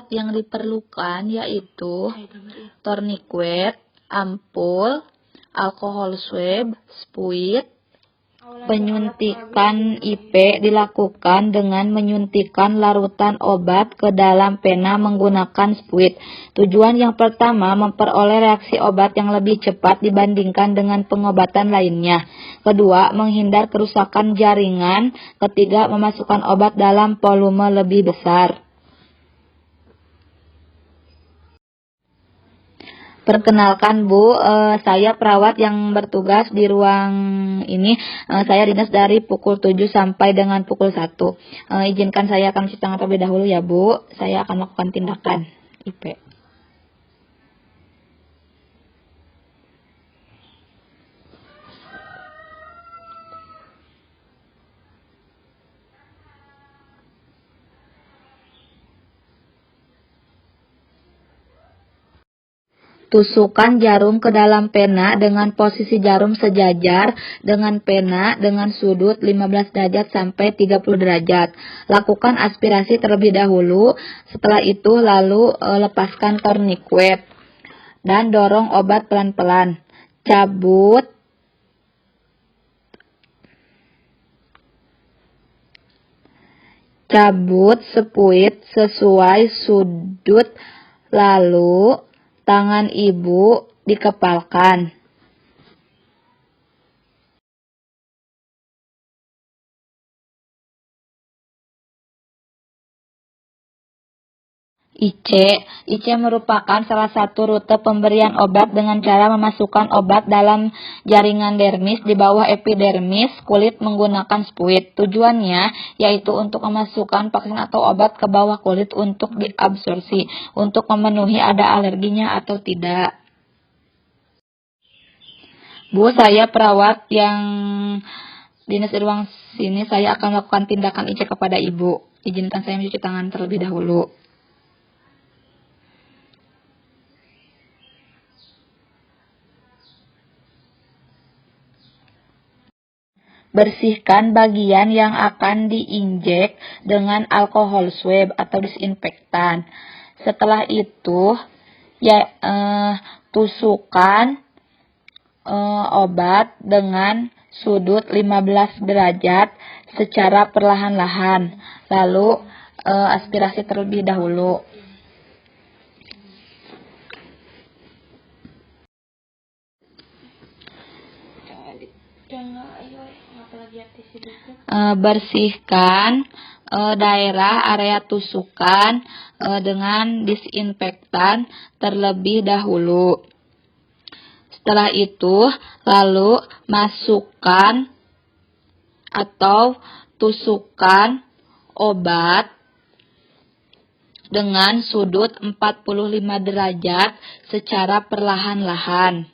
alat yang diperlukan yaitu tourniquet, ampul, alkohol swab, spuit. Penyuntikan IP dilakukan dengan menyuntikkan larutan obat ke dalam pena menggunakan spuit. Tujuan yang pertama, memperoleh reaksi obat yang lebih cepat dibandingkan dengan pengobatan lainnya. Kedua, menghindar kerusakan jaringan. Ketiga, memasukkan obat dalam volume lebih besar. Perkenalkan Bu, saya perawat yang bertugas di ruang ini. Saya dinas dari pukul 7 sampai dengan pukul 1. Izinkan saya akan cuci tangan terlebih dahulu ya Bu. Saya akan melakukan tindakan IP. Tusukkan jarum ke dalam pena dengan posisi jarum sejajar dengan pena dengan sudut 15 derajat sampai 30 derajat. Lakukan aspirasi terlebih dahulu. Setelah itu lalu lepaskan tourniquet dan dorong obat pelan-pelan. Cabut spuit sesuai sudut, lalu tangan ibu dikepalkan. IC merupakan salah satu rute pemberian obat dengan cara memasukkan obat dalam jaringan dermis di bawah epidermis kulit menggunakan spuit. Tujuannya yaitu untuk memasukkan vaksin atau obat ke bawah kulit untuk diabsorpsi, untuk memenuhi ada alerginya atau tidak. Bu, saya perawat yang dinas di ruang sini. Saya akan melakukan tindakan IC kepada Ibu. Izinkan saya mencuci tangan terlebih dahulu. Bersihkan bagian yang akan diinjek dengan alkohol swab atau disinfektan. Setelah itu, tusukkan obat dengan sudut 15 derajat secara perlahan-lahan. Lalu aspirasi terlebih dahulu. Bersihkan daerah area tusukan dengan disinfektan terlebih dahulu. Setelah itu, lalu masukkan atau tusukan obat dengan sudut 45 derajat secara perlahan-lahan.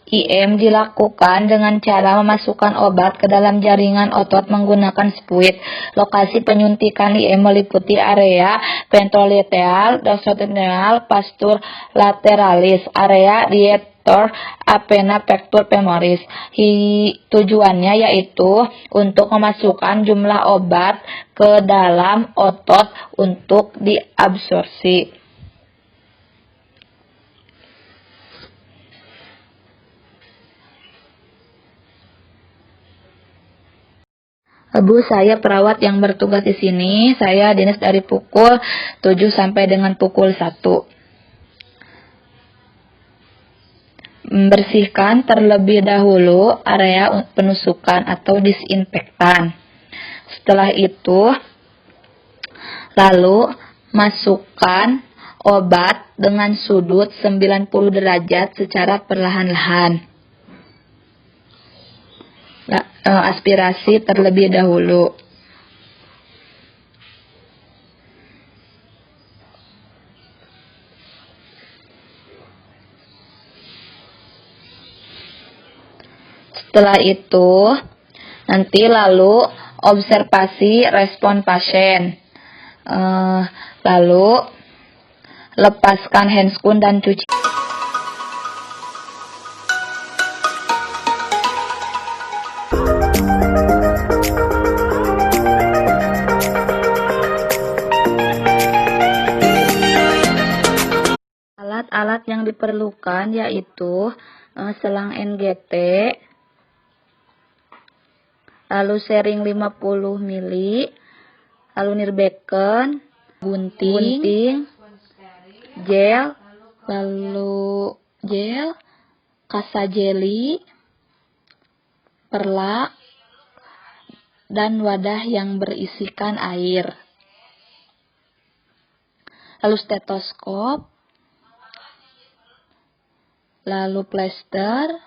IM dilakukan dengan cara memasukkan obat ke dalam jaringan otot menggunakan spuit. Lokasi penyuntikan IM meliputi area ventrolateral, dorsolateral, pastur lateralis, area diator apena pector femoris. Tujuannya yaitu untuk memasukkan jumlah obat ke dalam otot untuk diabsorpsi. Bu, saya perawat yang bertugas di sini. Saya dinas dari pukul 7 sampai dengan pukul 1. Bersihkan terlebih dahulu area penusukan atau disinfektan. Setelah itu, lalu masukkan obat dengan sudut 90 derajat secara perlahan-lahan. Aspirasi terlebih dahulu. Setelah itu, Nanti lalu observasi respon pasien. Lalu lepaskan handscoon dan cuci. Alat-alat yang diperlukan yaitu selang NGT, lalu sharing 50 mili, lalu nirbeken, gunting, gel, kasa jeli, perlak, dan wadah yang berisikan air. Lalu stetoskop, lalu plester,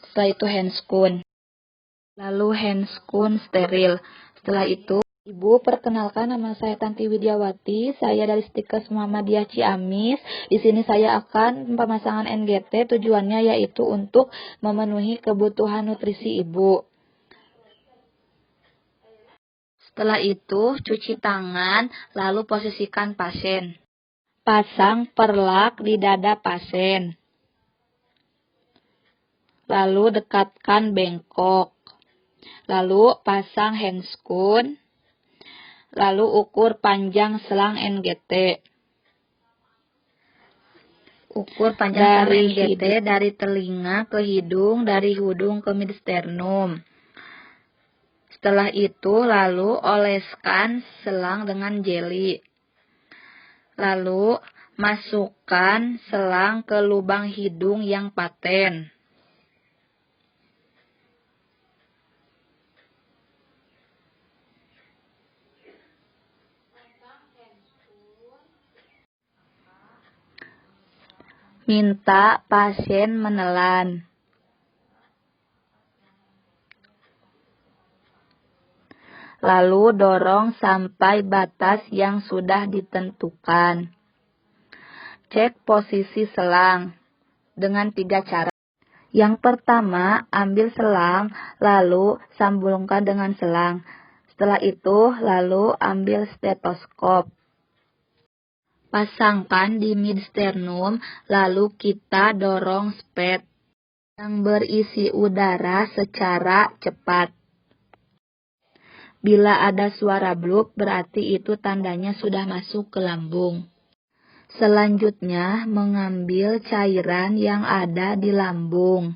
setelah itu handscoon, lalu handscoon steril. Setelah itu, Ibu, perkenalkan, nama saya Tanti Widiawati, saya dari Stikes Muhammadiyah Ciamis. Di sini saya akan pemasangan NGT, tujuannya yaitu untuk memenuhi kebutuhan nutrisi Ibu. Setelah itu, cuci tangan, lalu posisikan pasien. Pasang perlak di dada pasien. Lalu dekatkan bengkok. Lalu pasang handscoon. Lalu ukur panjang selang NGT. Ukur panjang selang NGT dari telinga ke hidung, dari hidung ke midsternum. Setelah itu lalu oleskan selang dengan jeli. Lalu masukkan selang ke lubang hidung yang paten. Minta pasien menelan. Lalu dorong sampai batas yang sudah ditentukan. Cek posisi selang dengan 3 cara. Yang pertama, ambil selang, lalu sambungkan dengan selang. Setelah itu, lalu ambil stetoskop. Pasangkan di midsternum, lalu kita dorong spet yang berisi udara secara cepat. Bila ada suara bluk, berarti itu tandanya sudah masuk ke lambung. Selanjutnya, mengambil cairan yang ada di lambung.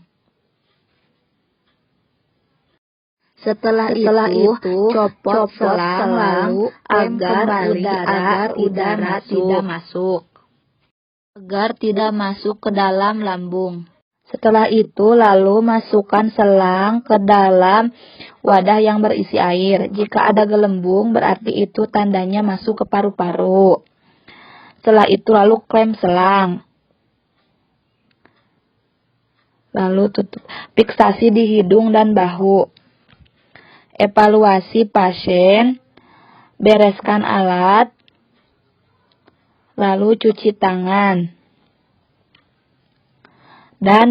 Setelah itu, copot selang lalu agar udara tidak masuk. Agar tidak masuk ke dalam lambung. Setelah itu, lalu masukkan selang ke dalam wadah yang berisi air. Jika ada gelembung, berarti itu tandanya masuk ke paru-paru. Setelah itu, lalu klem selang. Lalu tutup. Fiksasi di hidung dan bahu. Evaluasi pasien. Bereskan alat. Lalu cuci tangan. Dan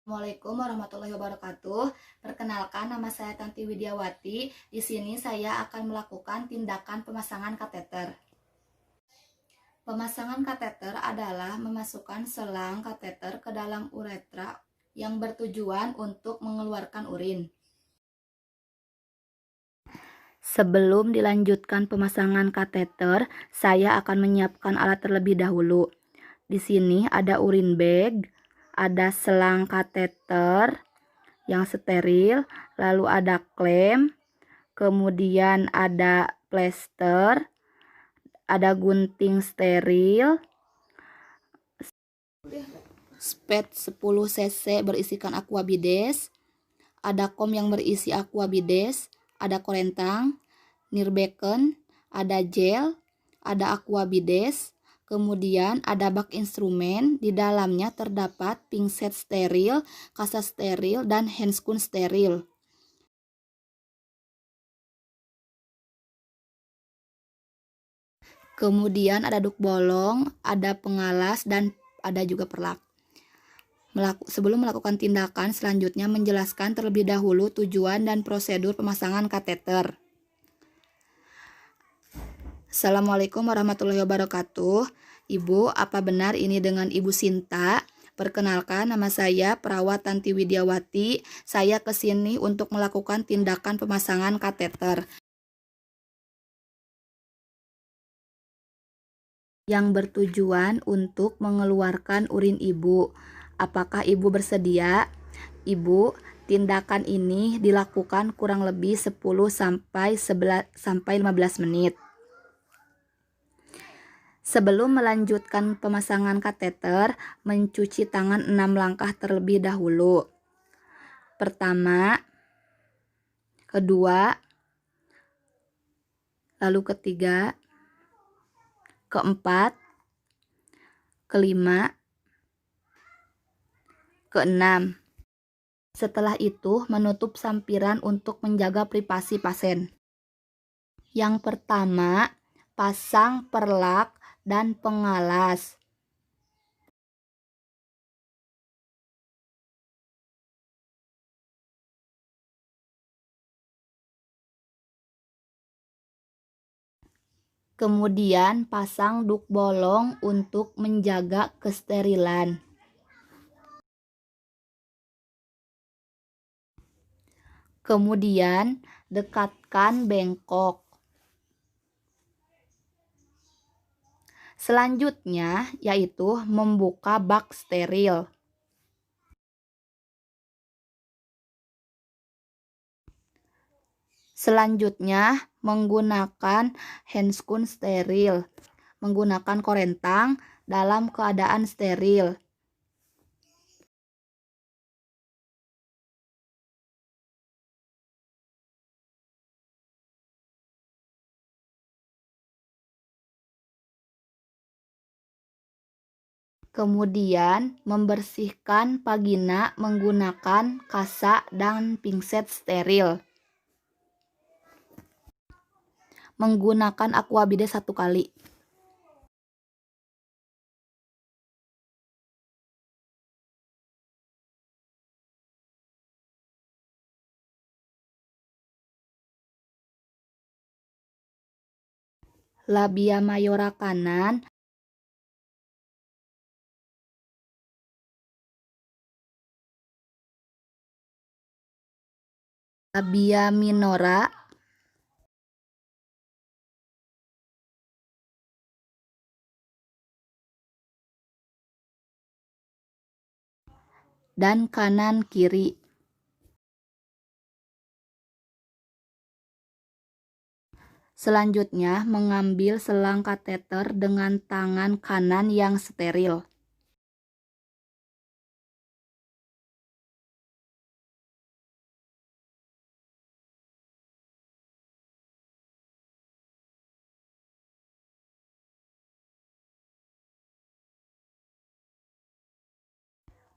Assalamualaikum warahmatullahi wabarakatuh. Perkenalkan, nama saya Tanti Widiawati. Di sini saya akan melakukan tindakan pemasangan kateter. Pemasangan kateter adalah memasukkan selang kateter ke dalam uretra yang bertujuan untuk mengeluarkan urin. Sebelum dilanjutkan pemasangan kateter, saya akan menyiapkan alat terlebih dahulu. Di sini ada urin bag, ada selang kateter yang steril, lalu ada klem, kemudian ada plester, ada gunting steril, spet 10 cc berisikan aquabides, ada kom yang berisi aquabides, ada korentang, nirbeken, ada gel, ada aquabides, Kemudian ada bak instrumen, di dalamnya terdapat pinset steril, kasa steril, dan handscoon steril. Kemudian ada duk bolong, ada pengalas, dan ada juga perlak. Sebelum melakukan tindakan, selanjutnya menjelaskan terlebih dahulu tujuan dan prosedur pemasangan kateter. Assalamualaikum warahmatullahi wabarakatuh. Ibu, apa benar ini dengan Ibu Sinta? Perkenalkan, nama saya perawat Tanti Widiawati. Saya kesini untuk melakukan tindakan pemasangan kateter yang bertujuan untuk mengeluarkan urin ibu. Apakah ibu bersedia? Ibu, tindakan ini dilakukan kurang lebih 10-15 menit. Sebelum melanjutkan pemasangan kateter, mencuci tangan 6 langkah terlebih dahulu. Pertama, kedua, lalu ketiga, keempat, kelima, keenam. Setelah itu, menutup sampiran untuk menjaga privasi pasien. Yang pertama, pasang perlak dan pengalas. Kemudian pasang duk bolong untuk menjaga kesterilan. Kemudian dekatkan bengkok. Selanjutnya yaitu membuka bak steril. Selanjutnya menggunakan handscoon steril, menggunakan korentang dalam keadaan steril. Kemudian membersihkan vagina menggunakan kasa dan pinset steril. Menggunakan aquabide 1 kali. Labia mayora kanan, labia minora, dan kanan kiri. Selanjutnya mengambil selang kateter dengan tangan kanan yang steril.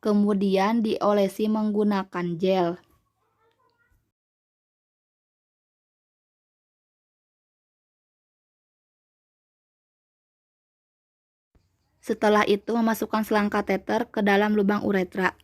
Kemudian diolesi menggunakan gel. Setelah itu memasukkan selang kateter ke dalam lubang uretra.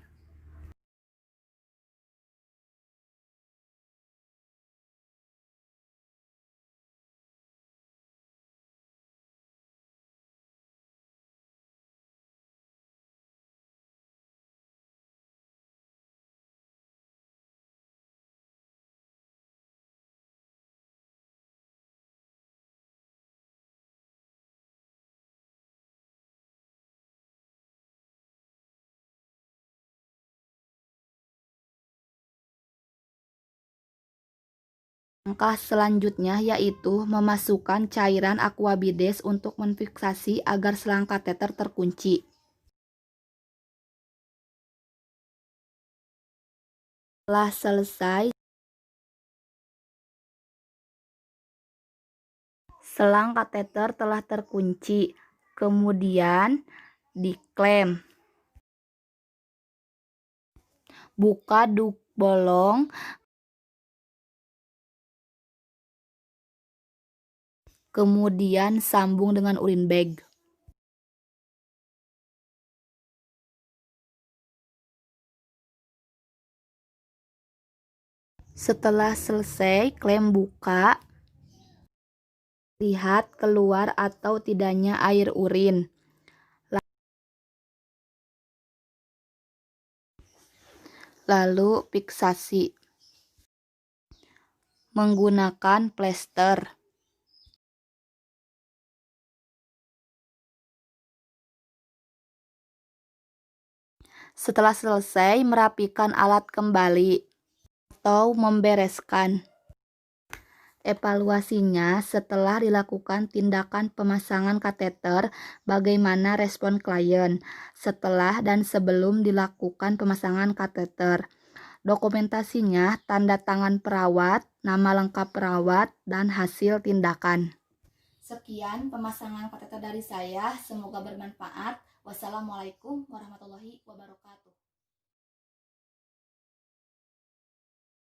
Langkah selanjutnya yaitu memasukkan cairan aquabides untuk menfiksasi agar selang kateter terkunci. Setelah selesai, selang kateter telah terkunci. kemudian diklem. Buka bolong, kemudian sambung dengan urin bag. Setelah selesai, klem buka. Lihat keluar atau tidaknya air urin. Lalu fiksasi menggunakan plester. Setelah selesai, merapikan alat kembali atau membereskan. Evaluasinya setelah dilakukan tindakan pemasangan kateter, bagaimana respon klien setelah dan sebelum dilakukan pemasangan kateter. Dokumentasinya tanda tangan perawat, nama lengkap perawat, dan hasil tindakan. Sekian pemasangan kateter dari saya, semoga bermanfaat. Wassalamualaikum warahmatullahi wabarakatuh.